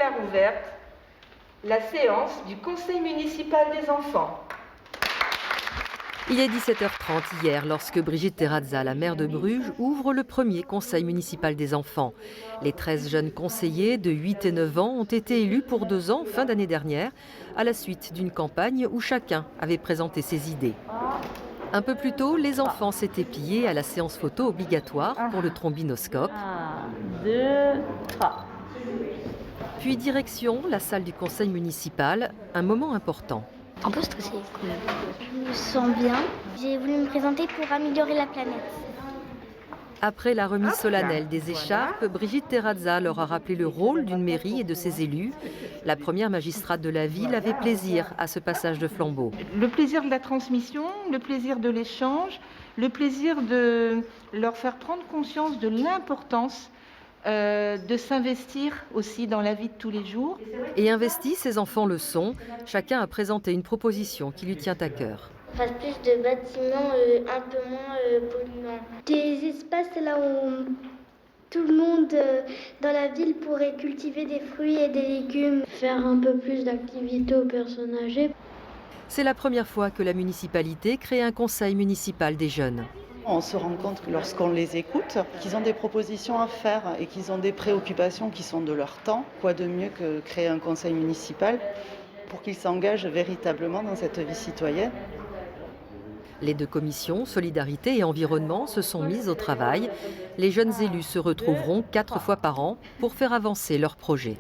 déclare ouverte la séance du Conseil municipal des enfants. Il est 17h30 hier lorsque Brigitte Terrazza, la maire de Bruges, ouvre le premier conseil municipal des enfants. Les 13 jeunes conseillers de 8 et 9 ans ont été élus pour 2 ans fin d'année dernière, à la suite d'une campagne où chacun avait présenté ses idées. Un peu plus tôt, les enfants s'étaient pliés à la séance photo obligatoire pour le trombinoscope. 1, 2, 3. Puis direction la salle du conseil municipal, un moment important. Un peu stressée quand même. Je me sens bien. J'ai voulu me présenter pour améliorer la planète. Après la remise solennelle des écharpes, Brigitte Terrazza leur a rappelé le rôle d'une mairie et de ses élus. La première magistrate de la ville avait plaisir à ce passage de flambeau. Le plaisir de la transmission, le plaisir de l'échange, le plaisir de leur faire prendre conscience de l'importance de s'investir aussi dans la vie de tous les jours. Et investis, ces enfants le sont. Chacun a présenté une proposition qui lui tient à cœur. Fasse plus de bâtiments un peu moins polluants. Des espaces là où tout le monde dans la ville pourrait cultiver des fruits et des légumes. Faire un peu plus d'activités aux personnes âgées. C'est la première fois que la municipalité crée un conseil municipal des jeunes. On se rend compte que lorsqu'on les écoute, qu'ils ont des propositions à faire et qu'ils ont des préoccupations qui sont de leur temps. Quoi de mieux que créer un conseil municipal pour qu'ils s'engagent véritablement dans cette vie citoyenne. Les deux commissions, Solidarité et Environnement, se sont mises au travail. Les jeunes élus se retrouveront 4 fois par an pour faire avancer leurs projets.